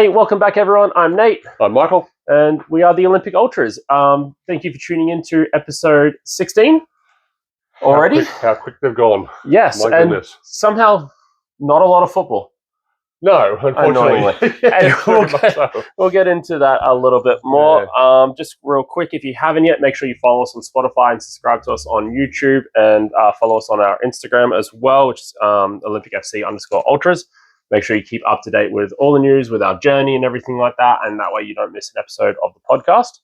Hey, welcome back, everyone. I'm Nate. I'm Michael. And we are the Olympic Ultras. Thank you for tuning in to episode 16 already. How quick they've gone. Yes, My goodness. Somehow not a lot of football. No, unfortunately. And we'll get into that a little bit more. Yeah. Just real quick, if you haven't yet, make sure you follow us on Spotify and subscribe to us on YouTube, and follow us on our Instagram as well, which is OlympicFC_Ultras. Make sure you keep up to date with all the news, with our journey and everything like that, and that way you don't miss an episode of the podcast.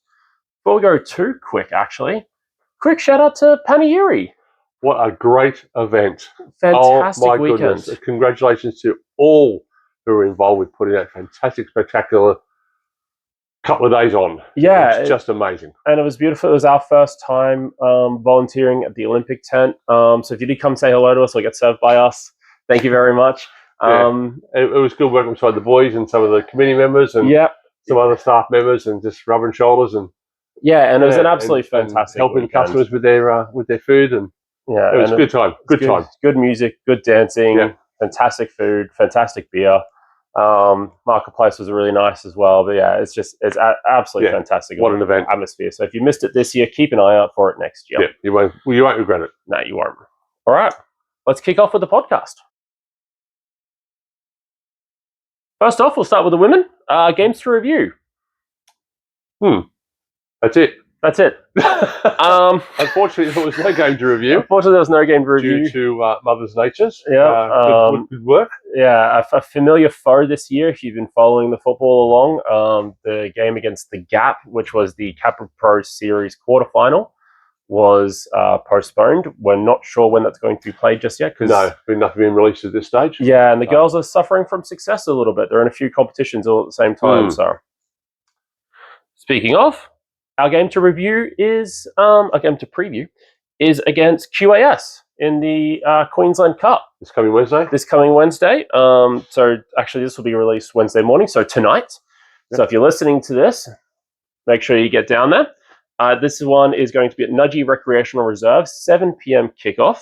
Before we go too quick, quick shout out to Panayuri. What a great event. Fantastic weekend. Goodness. Congratulations to all who were involved with putting that fantastic, spectacular couple of days on. Yeah. It's just amazing. And it was beautiful. It was our first time volunteering at the Olympic tent. So if you did come say hello to us or get served by us, thank you very much. It was good working beside the boys and some of the committee members and some other staff members, and just rubbing shoulders and it was an absolutely fantastic helping weekend. Customers with their food, and it was a good time. Good music, good dancing, fantastic food, fantastic beer. Marketplace was really nice as well. But it's absolutely fantastic. What an event, atmosphere. So if you missed it this year, keep an eye out for it next year. Yeah, you won't regret it. No, you won't. All right, let's kick off with the podcast. First off, we'll start with the women. Games to review. That's it. Unfortunately, there was no game to review. Unfortunately, there was no game to review. Due to Mother's Nature's. Yeah. Good work. Yeah, a familiar foe this year, if you've been following the football along. The game against the Gap, which was the Capra Pro Series quarterfinal, was postponed. We're not sure when that's going to be played just yet. No, nothing been released at this stage. Yeah, and the girls are suffering from success a little bit. They're in a few competitions all at the same time. So, speaking of, our game to review is our game to preview is against QAS in the Queensland Cup. This coming Wednesday. So actually, this will be released Wednesday morning. So tonight. Yep. So if you're listening to this, make sure you get down there. This one is going to be at Nudgee Recreational Reserve, 7 p.m. kickoff.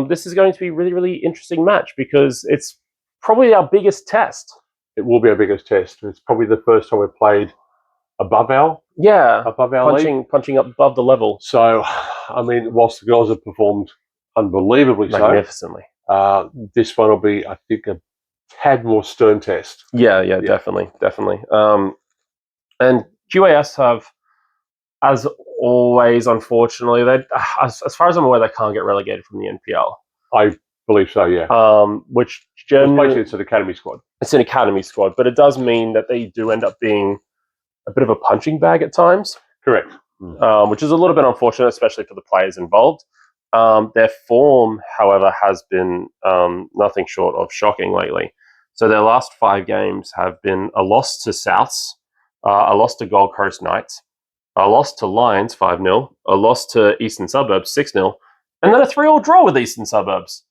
This is going to be a really, really interesting match because it's probably our biggest test. It will be our biggest test. It's probably the first time we've played above our league. Punching up above the level. So, I mean, whilst the girls have performed unbelievably magnificently, this one will be, I think, a tad more stern test. Yeah, definitely. And QAS have, as always, unfortunately, as far as I'm aware, they can't get relegated from the NPL. I believe so, yeah. Which generally, basically, it's an academy squad. It's an academy squad, but it does mean that they do end up being a bit of a punching bag at times. Correct. Which is a little bit unfortunate, especially for the players involved. Their form, however, has been nothing short of shocking lately. So their last 5 games have been a loss to Souths, a loss to Gold Coast Knights, a loss to Lions 5-0, a loss to Eastern Suburbs 6-0, and then a 3-3 draw with Eastern Suburbs,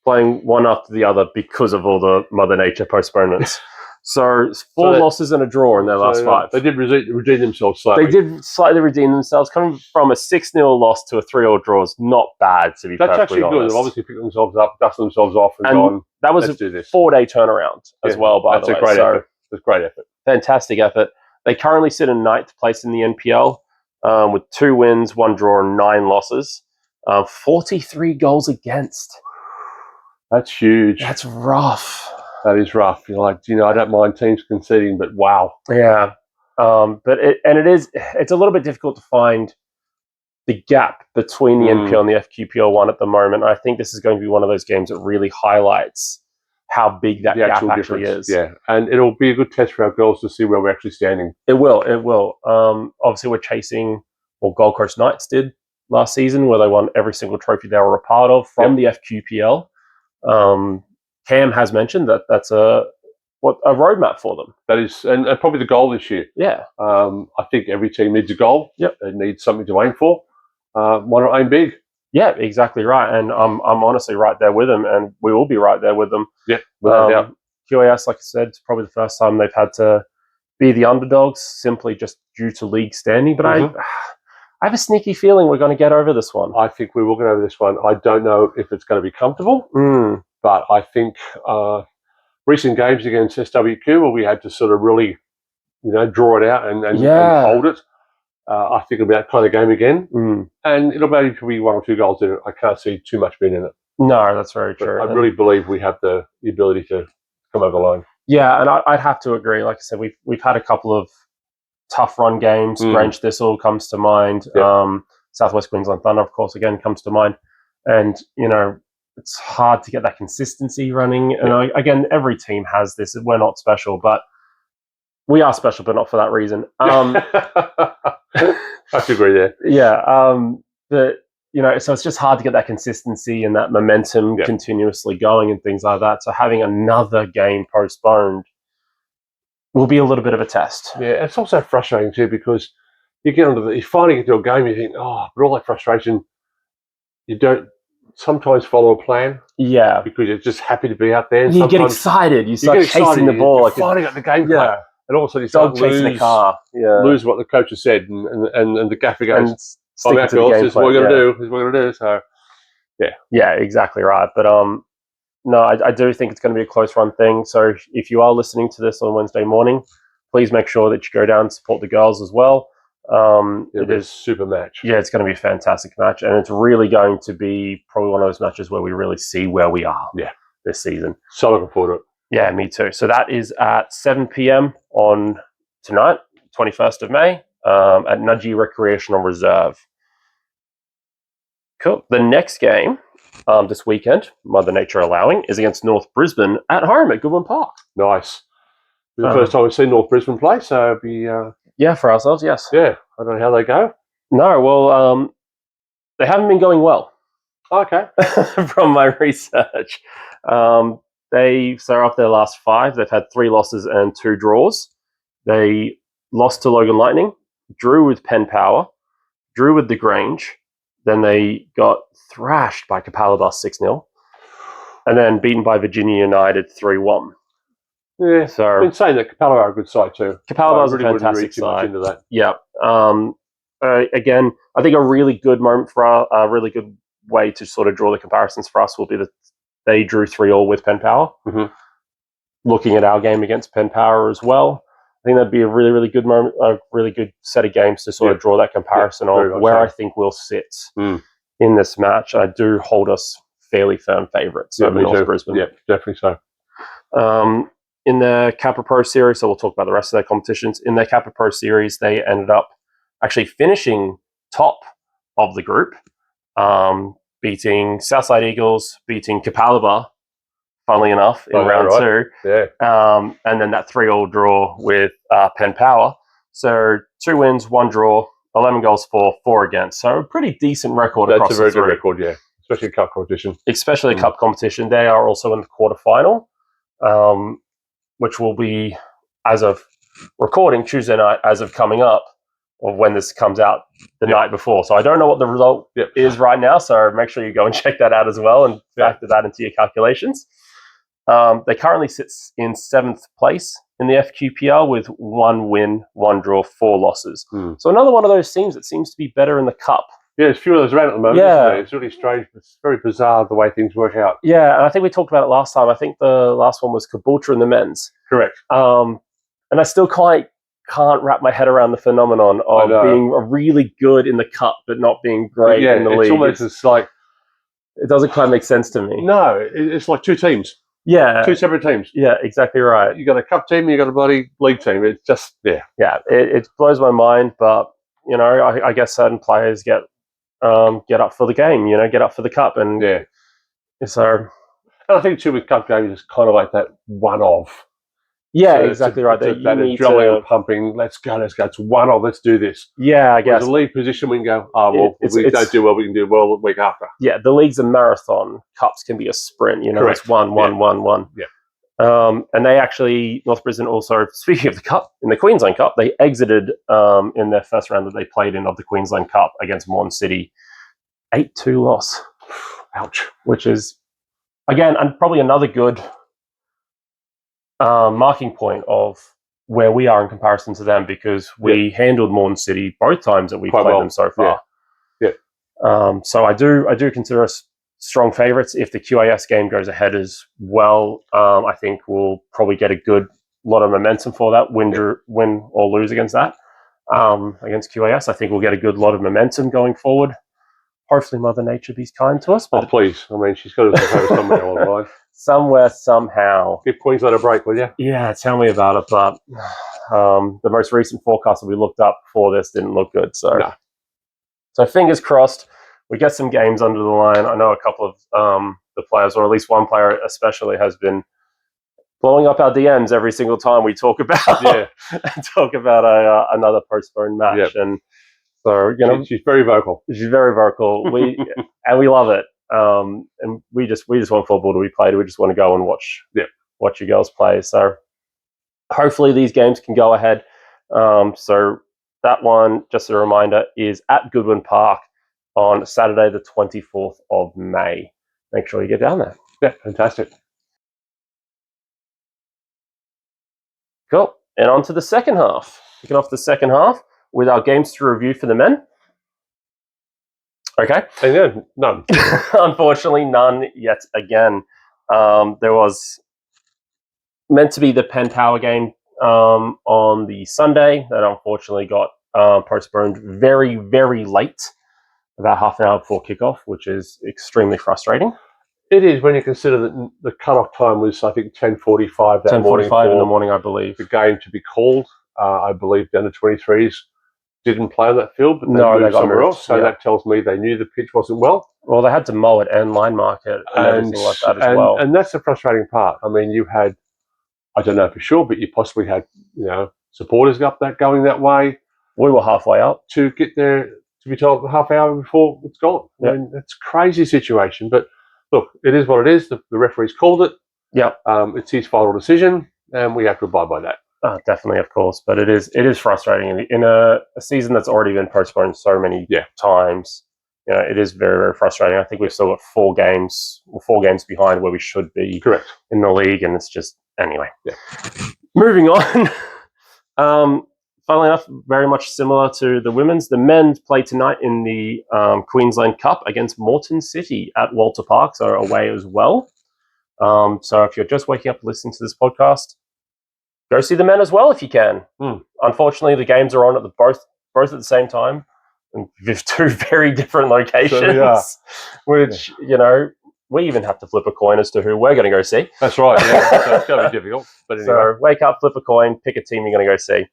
playing one after the other because of all the Mother Nature postponements. So 4 losses and a draw in their last 5. They did redeem themselves slightly. They did slightly redeem themselves. Coming from a 6-0 loss to a 3-3 draw is not bad, to be perfectly honest. That's actually good. They've obviously picked themselves up, dusted themselves off, and gone, that was a 4-day turnaround as well, by the way. That's a great effort. That's a great effort. Fantastic effort. They currently sit in 9th place in the NPL with 2 wins, 1 draw, and 9 losses. 43 goals against. That's huge. That's rough. That is rough. You're like, I don't mind teams conceding, but wow. Yeah. But it's a little bit difficult to find the gap between the NPL and the FQPL one at the moment. I think this is going to be one of those games that really highlights how big that gap actually is. Yeah, and it'll be a good test for our girls to see where we're actually standing. It will. Obviously, we're chasing what Gold Coast Knights did last season, where they won every single trophy they were a part of from the FQPL. Cam has mentioned that that's a roadmap for them. That is, and probably the goal this year. Yeah. I think every team needs a goal. Yep. It needs something to aim for. Why not aim big? Yeah, exactly right. And I'm honestly right there with them, and we will be right there with them. Yeah, without doubt. QAS, like I said, it's probably the first time they've had to be the underdogs simply just due to league standing. But I have a sneaky feeling we're going to get over this one. I think we will get over this one. I don't know if it's going to be comfortable, but I think recent games against SWQ where we had to sort of really, draw it out and hold it. I think it'll be that kind of game again. And it'll maybe be 1 or 2 goals in it. I can't see too much being in it. No, that's very true. I really believe we have the ability to come over the line. Yeah, and I'd have to agree. Like I said, we've had a couple of tough run games. Grange Thistle comes to mind. Southwest Queensland Thunder, of course, again comes to mind. And, it's hard to get that consistency running. And again, every team has this. We're not special, but we are special, but not for that reason. I should agree there. Yeah. But, so it's just hard to get that consistency and that momentum continuously going and things like that. So having another game postponed will be a little bit of a test. Yeah, it's also frustrating too because you finally get to a game, you think, but all that frustration, you don't sometimes follow a plan. Yeah. Because you're just happy to be out there. And you get excited. You start chasing the ball. You finally got the game plan. And all of a sudden you start chasing the car. Lose what the coach has said. And the gaffer goes, I'm out, girls. This is what we're going to do. This is what we're going to do. So, yeah. Yeah, exactly right. But no, I do think it's going to be a close run thing. So if you are listening to this on Wednesday morning, please make sure that you go down and support the girls as well. It is a super match. Yeah, it's going to be a fantastic match, and it's really going to be probably one of those matches where we really see where we are this season. So looking forward to it. Yeah, me too. So that is at 7 p.m. on tonight, 21st of May, at Nudgee Recreational Reserve. Cool. The next game this weekend, Mother Nature allowing, is against North Brisbane at home at Goodwin Park. Nice. It's the first time we've seen North Brisbane play, so it'll be... yeah, for ourselves, yes. Yeah, I don't know how they go. No, well, they haven't been going well. Okay. From my research. So after their last 5, they've had 3 losses and 2 draws. They lost to Logan Lightning, drew with Penn Power, drew with the Grange, then they got thrashed by Capalaba 6-0, and then beaten by Virginia United 3-1. Yeah, so I've been saying that Capalaba are a good side too. Capalaba is a fantastic side. Into that. Yeah. Again, I think a really good moment for a really good way to sort of draw the comparisons for us will be that they drew 3-3 with Penn Power. Mm-hmm. Looking at our game against Penn Power as well, I think that'd be a really, really good moment, a really good set of games to sort of draw that comparison of where I think we'll sit in this match. I do hold us fairly firm favourites over North Brisbane. Yeah, definitely so. In the Kappa Pro Series, so we'll talk about the rest of their competitions. In their Kappa Pro Series, they ended up actually finishing top of the group, beating Southside Eagles, beating Capalaba, funnily enough, in round 2. Yeah. And then that 3-3 draw with Penn Power. So 2 wins, 1 draw, 11 goals for, 4 against. So a pretty decent record across the 3. That's a very good record, yeah. Especially in cup competition. Especially cup competition. They are also in the quarterfinal. Which will be, as of recording, Tuesday night, as of coming up, or when this comes out the night before. So I don't know what the result is right now, so make sure you go and check that out as well and factor that into your calculations. They currently sit in 7th place in the FQPL with 1 win, 1 draw, 4 losses. So another one of those teams that seems to be better in the cup. Yeah, there's a few of those around at the moment, isn't there? It's really strange. It's very bizarre the way things work out. Yeah, and I think we talked about it last time. I think the last one was Caboolture in the men's. Correct. And I still can't wrap my head around the phenomenon of being really good in the cup but not being great in the league. It's like... It doesn't quite make sense to me. No, it's like 2 teams. Yeah. 2 separate teams. Yeah, exactly right. You got a cup team and you got a bloody league team. It's just, Yeah, it blows my mind, but, I guess certain players get up for the game, get up for the cup. And so... And I think, too, with cup games, it's kind of like that one-off. Yeah, so exactly right. That adrenaline and pumping, let's go, it's one-off, let's do this. Yeah, I guess. Whereas a league position, we can go, we don't do well, we can do well the week after. Yeah, the league's a marathon. Cups can be a sprint, Correct. It's one. Yeah. And they actually, North Brisbane also, speaking of the Cup, in the Queensland Cup, they exited in their first round that they played in of the Queensland Cup against Mon City. 8-2 loss. Ouch. Which is, again, and probably another good marking point of where we are in comparison to them, because we handled Mon City both times that we played them so far. Yeah. So I do consider us strong favourites. If the QAS game goes ahead as well, I think we'll probably get a good lot of momentum for that, win or lose against that. Against QAS, I think we'll get a good lot of momentum going forward. Hopefully Mother Nature be kind to us. But please. I mean, she's got to support somewhere online. Somewhere, somehow. Give Queensland a break, will you? Yeah, tell me about it. But the most recent forecast that we looked up before this didn't look good. So fingers crossed, we get some games under the line. I know a couple of the players, or at least one player especially, has been blowing up our DMs every single time we talk about another postponed match. Yep. And so she's very vocal. She's very vocal. We love it. And we just want football to be played. We just want to go and watch you girls play. So hopefully these games can go ahead. So that one, just a reminder, is at Goodwin Park on Saturday, the 24th of May. Make sure you get down there. Yeah, fantastic. Cool. And on to the second half. Kicking off the second half with our games to review for the men. Okay. And yeah, none. Unfortunately, none yet again. There was meant to be the Penn Power game on the Sunday that unfortunately got postponed very, very late, about half an hour before kickoff, which is extremely frustrating. It is when you consider that the cut-off time was, I think, 10:45 that morning. 10:45 in the morning, I believe. The game to be called. I believe the under-23s didn't play on that field, but they moved somewhere else. So that tells me they knew the pitch wasn't well. Well, they had to mow it and line mark it and everything like that as well. And that's the frustrating part. I mean, you had, I don't know for sure, but you possibly had, supporters going that way. We were halfway up. To get there, to be told half hour before it's gone. I mean, that's a crazy situation. But look, it is what it is. The referee's called it. Yep. It's his final decision, and we have to abide by that. Definitely, of course. But it is frustrating. In a season that's already been postponed so many times, it is very, very frustrating. I think we've still got 4 games behind where we should be. Correct. In the league, and it's just, anyway. Yeah. Moving on. Funnily enough, very much similar to the women's. The men play tonight in the Queensland Cup against Moreton City at Walter Park, so away as well. So if you're just waking up listening to this podcast, go see the men as well if you can. Unfortunately, the games are on at both at the same time, and with 2 very different locations. Which we even have to flip a coin as to who we're going to go see. That's right. Yeah, so it's going to be difficult. But anyway. So wake up, flip a coin, pick a team you're going to go see.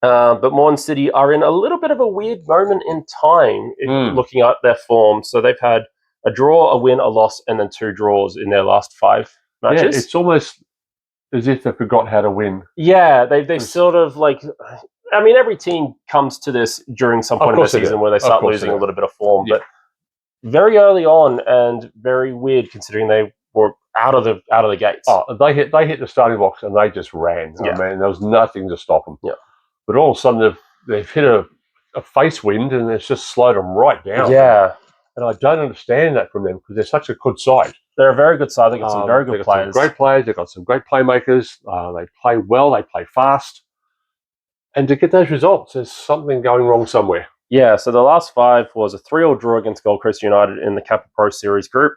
But Moreton City are in a little bit of a weird moment in time looking at their form. So they've had a draw, a win, a loss, and then 2 draws in their last 5 matches. Yeah, it's almost as if they forgot how to win. Yeah, they've sort of every team comes to this during some point of the season where they start losing a little bit of form. Yeah. But very early on and very weird considering they were out of the gates. Oh, they hit the starting box and they just ran. Yeah. I mean, there was nothing to stop them. Yeah. But all of a sudden they've hit a face wind and it's just slowed them right down. Yeah. And I don't understand that from them because they're such a good side. They're a very good side. They've got some very good players. Some great players. They've got some great playmakers. They play well. They play fast. And to get those results, there's something going wrong somewhere. Yeah, so the last 5 was a 3-3 draw against Gold Coast United in the Kappa Pro Series group,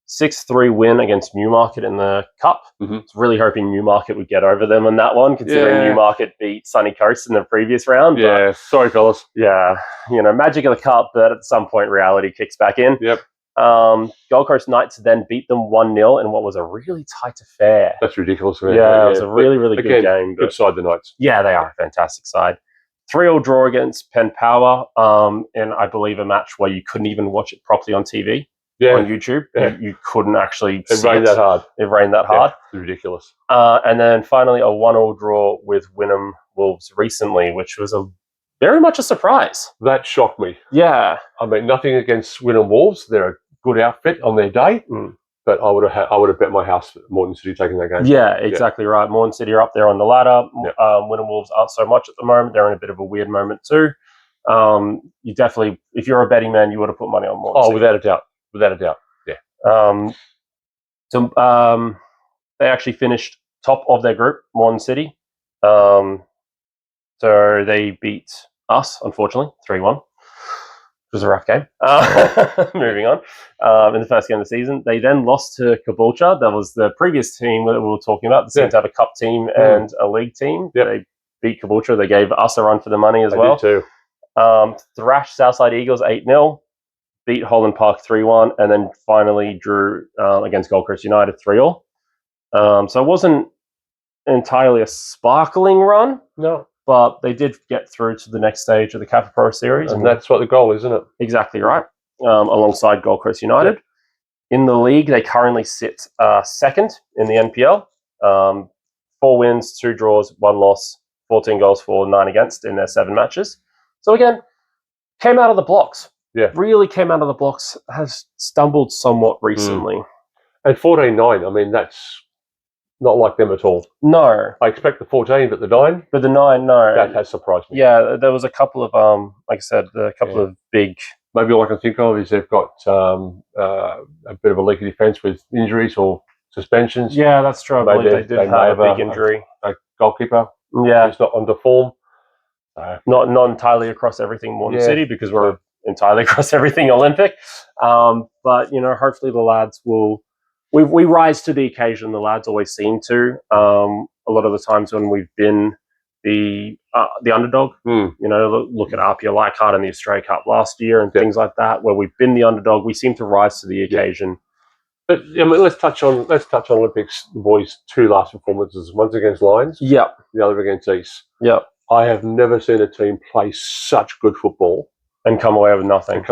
6-3 win against Newmarket in the Cup. Mm-hmm. I was really hoping Newmarket would get over them on that one, considering Newmarket beat Sunny Coast in the previous round. Yeah, sorry, fellas. Yeah, magic of the Cup, but at some point reality kicks back in. Yep. Gold Coast Knights then beat them 1-0 in what was a really tight affair. That's ridiculous. Man. Yeah, it was a really, really good game. Good side, the Knights. Yeah, they are a fantastic side. 3-3 draw against Penn Power, and I believe a match where you couldn't even watch it properly on TV, on YouTube. Yeah. You couldn't actually see rained that hard. It rained that hard. It's ridiculous. And then finally a 1-1 draw with Wynnum Wolves recently, which was very much a surprise. That shocked me. Yeah. I mean, nothing against Wynnum Wolves. They're a good outfit on their day. But I would have bet my house for Moreton City taking that game. Yeah, exactly right. Moreton City are up there on the ladder. Wynnum Wolves aren't so much at the moment. They're in a bit of a weird moment too. You definitely, if you're a betting man, you would have put money on Moreton City. Without a doubt. Without a doubt. Yeah. So they actually finished top of their group, Moreton City. So they beat us, unfortunately, 3-1. It was a rough game. Moving on. In the first game of the season, they then lost to Caboolture. That was the previous team that we were talking about. They seemed to have a cup team and a league team. Yep. They beat Caboolture. They gave us a run for the money as well. They did too. Thrashed Southside Eagles 8-0. Beat Holland Park 3-1. And then finally drew against Gold Coast United 3-all. So it wasn't entirely a sparkling run. No. But they did get through to the next stage of the Kappa Pro Series. And that's what the goal is, isn't it? Exactly right. Alongside Gold Coast United. Yep. In the league, they currently sit second in the NPL. 4 wins, 2 draws, 1 loss, 14 goals for, 9 against in their 7 matches. So again, came out of the blocks. Yeah. Really came out of the blocks. Has stumbled somewhat recently. And 14-9, I mean, that's not like them at all. No. I expect the 14, but the 9? But the 9, no. That has surprised me. Yeah, there was a couple of, like I said, a couple of big... Maybe all I can think of is they've got a bit of a leaky defence with injuries or suspensions. Yeah, that's true. I believe they did have a big injury. A goalkeeper who's not under form. Not entirely across everything Moreton City, because we're entirely across everything Olympic. But, hopefully the lads will... We rise to the occasion. The lads always seem to. A lot of the times when we've been the underdog, look at RPA Leichhardt and the Australia Cup last year and things like that, where we've been the underdog, we seem to rise to the occasion. But let's touch on Olympics. The boys' 2 last performances. One's against Lions. Yep. The other against East. Yep. I have never seen a team play such good football and come away with nothing.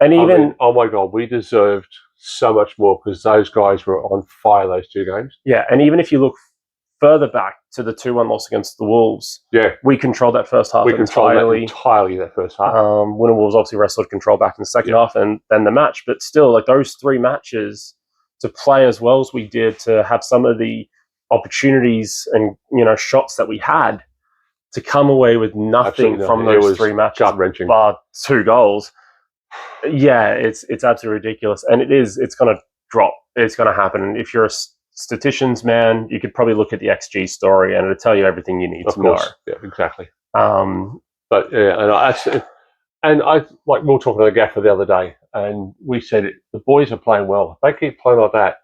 And even oh my God, we deserved so much more because those guys were on fire those 2 games. Yeah, and even if you look further back to the 2-1 loss against the Wolves, we controlled that first half entirely that first half. Winner Wolves obviously wrestled control back in the second half and then the match, but still, like those 3 matches, to play as well as we did, to have some of the opportunities and shots that we had, to come away with nothing from those 3 matches, gut-wrenching, bar 2 goals. Yeah, it's absolutely ridiculous, and it's going to drop. It's going to happen. And if you're a statisticians man, you could probably look at the XG story, and it'll tell you everything you need to know. Yeah, exactly. But and I like we were talking to the gaffer the other day, and we said the boys are playing well. If they keep playing like that,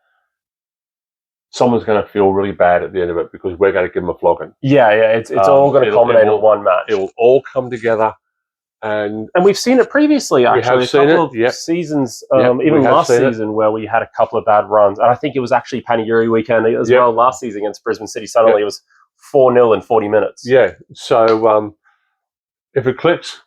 someone's going to feel really bad at the end of it because we're going to give them a flogging. Yeah, it's all going to culminate in one match. It will all come together. And we've seen it previously, actually. We have seen it. Seasons, even last season, where we had a couple of bad runs. And I think it was actually Panegyri weekend as well last season against Brisbane City. Suddenly it was 4-0 in 40 minutes. Yeah. So if it clicks,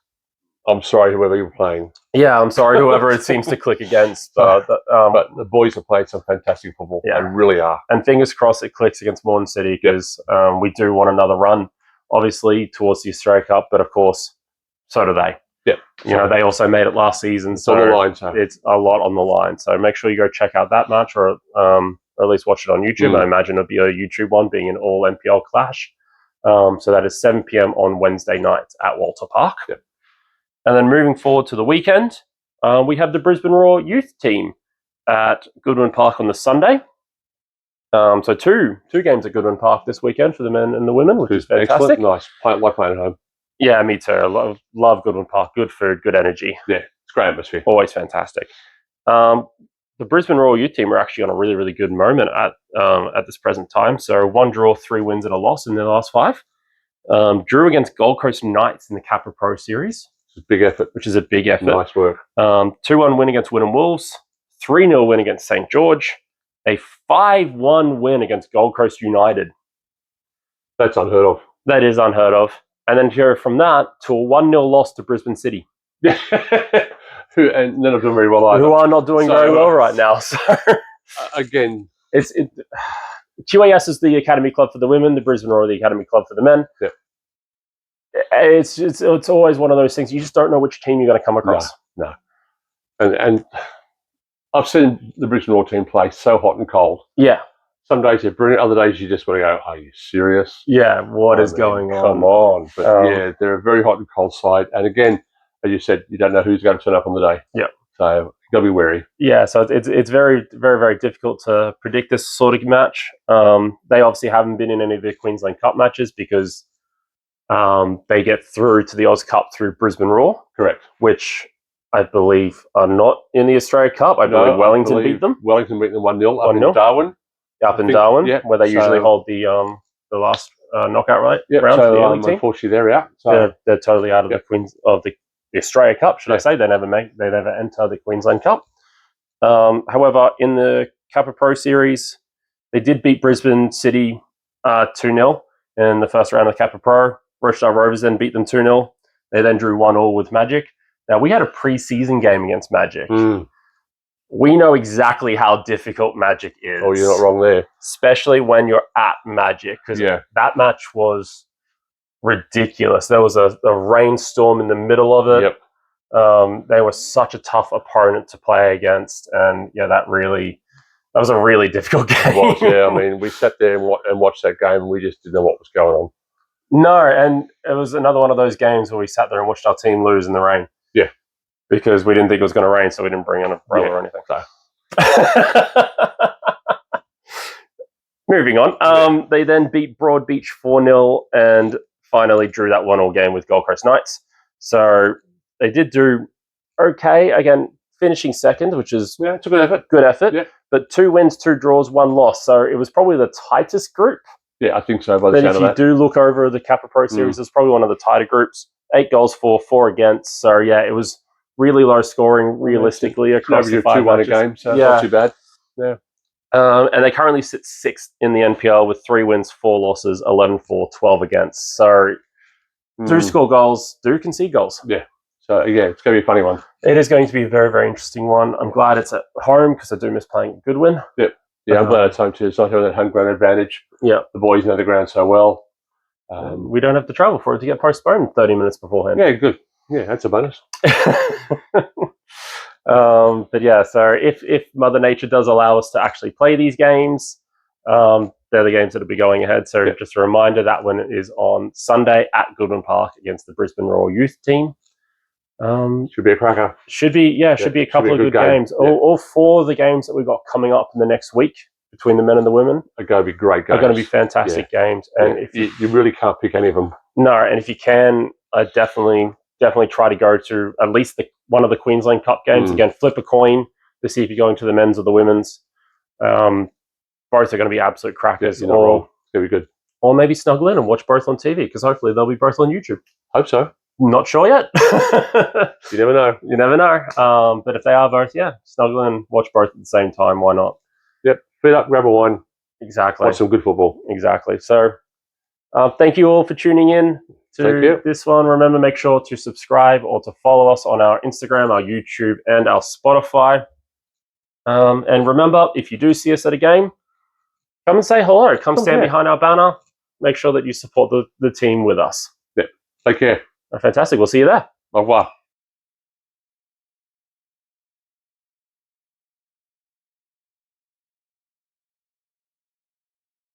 I'm sorry, whoever you're playing. Yeah, I'm sorry, whoever it seems to click against. But the boys have played some fantastic football. Yeah. They really are. And fingers crossed it clicks against Moreton City, because we do want another run, obviously, towards the Australia Cup. But of course, so do they. Yeah. They also made it last season. So on the line, it's a lot on the line. So make sure you go check out that match, or at least watch it on YouTube. I imagine it'll be a YouTube one, being an all NPL clash. So that is 7 p.m. on Wednesday night at Walter Park. Yep. And then moving forward to the weekend, we have the Brisbane Roar youth team at Goodwin Park on the Sunday. So two games at Goodwin Park this weekend for the men and the women, which is fantastic. Excellent. Nice. Like playing at home. Yeah, me too. I love Goodwin Park. Good food, good energy. Yeah, it's great atmosphere. Always fantastic. The Brisbane Royal youth team are actually on a really, really good moment at this present time. So 1 draw, 3 wins and a loss in their last 5. Drew against Gold Coast Knights in the Kappa Pro Series. It's a big effort. Which is a big effort. Nice work. 2-1 win against Wynnum Wolves. 3-0 win against St. George. A 5-1 win against Gold Coast United. That's unheard of. That is unheard of. And then go from that to a 1-0 loss to Brisbane City. And none of them very well either. Who are not doing very well right now. So again, QAS is the academy club for the women, the Brisbane Roar the academy club for the men. Yeah. It's always one of those things. You just don't know which team you're going to come across. No. And I've seen the Brisbane Roar team play so hot and cold. Yeah. Some days they're brilliant. Other days you just want to go, are you serious? Yeah, what is going on? Come on. But they're a very hot and cold side. And again, as you said, you don't know who's going to turn up on the day. Yeah. So you've got to be wary. Yeah, so it's very, very, very difficult to predict this sort of match. They obviously haven't been in any of the Queensland Cup matches because they get through to the Oz Cup through Brisbane Roar. Correct. Which I believe, are not in the Australia Cup. I believe Wellington beat them. Wellington beat them 1-0 up in Darwin. Up in Darwin, where they usually hold the last knockout round for the early team. Unfortunately, they're out. So they're totally out of the Australia Cup, should I say? They never enter the Queensland Cup. However, in the Kappa Pro Series, they did beat Brisbane City 2-0 in the first round of the Kappa Pro. Rochdale Rovers then beat them 2-0. They then drew 1-1 with Magic. Now, we had a pre-season game against Magic. We know exactly how difficult Magic is. Oh, you're not wrong there. Especially when you're at Magic, because that match was ridiculous. There was a rainstorm in the middle of it. They were such a tough opponent to play against, and that was a really difficult game. It was, I mean, we sat there and watched that game, and we just didn't know what was going on. No, and it was another one of those games where we sat there and watched our team lose in the rain. Yeah. Because we didn't think it was going to rain, so we didn't bring in an umbrella or anything. So. Moving on. They then beat Broadbeach 4-0 and finally drew that 1-1 game with Gold Coast Knights. So they did do okay. Again, finishing second, which is it's a good effort. Good effort. But 2 wins, 2 draws, 1 loss. So it was probably the tightest group. Yeah, I think so. By the sound of that. If you do look over the Kappa Pro Series, it's probably one of the tighter groups. 8 goals for, 4 against. So it was really low scoring realistically across the 5 matches. 2-1 a game, so not too bad. Yeah. And they currently sit 6th in the NPL with 3 wins, 4 losses, 11 for, 12 against. So do score goals, do concede goals. Yeah. So, it's going to be a funny one. It is going to be a very, very interesting one. I'm glad it's at home because I do miss playing Goodwin. Yep. Yeah, I'm glad it's home too. It's not having that home ground advantage. Yeah. The boys know the ground so well. We don't have to travel for it to get postponed 30 minutes beforehand. Yeah, good. Yeah, that's a bonus. So if Mother Nature does allow us to actually play these games, they're the games that'll be going ahead. So just a reminder, that one is on Sunday at Goodwin Park against the Brisbane Royal Youth team. Should be a cracker. Should be a couple of good games. All 4 of the games that we've got coming up in the next week between the men and the women are going to be great games. Are going to be fantastic games. And if you really can't pick any of them. No, and if you can, I definitely try to go to at least one of the Queensland Cup games. Again, flip a coin to see if you're going to the men's or the women's. Both are going to be absolute crackers. It's going to be good. Or maybe snuggle in and watch both on TV, because hopefully they'll be both on YouTube. Hope so. Not sure yet. You never know. You never know. But if they are both, snuggle in, watch both at the same time. Why not? Yep. Feed up, grab a wine. Exactly. Watch some good football. Exactly. So thank you all for tuning in to this one. Remember, make sure to subscribe or to follow us on our Instagram, our YouTube, and our Spotify. And remember, if you do see us at a game, come and say hello. Come stand behind our banner. Make sure that you support the team with us. Yeah. Take care. Fantastic. We'll see you there. Au revoir.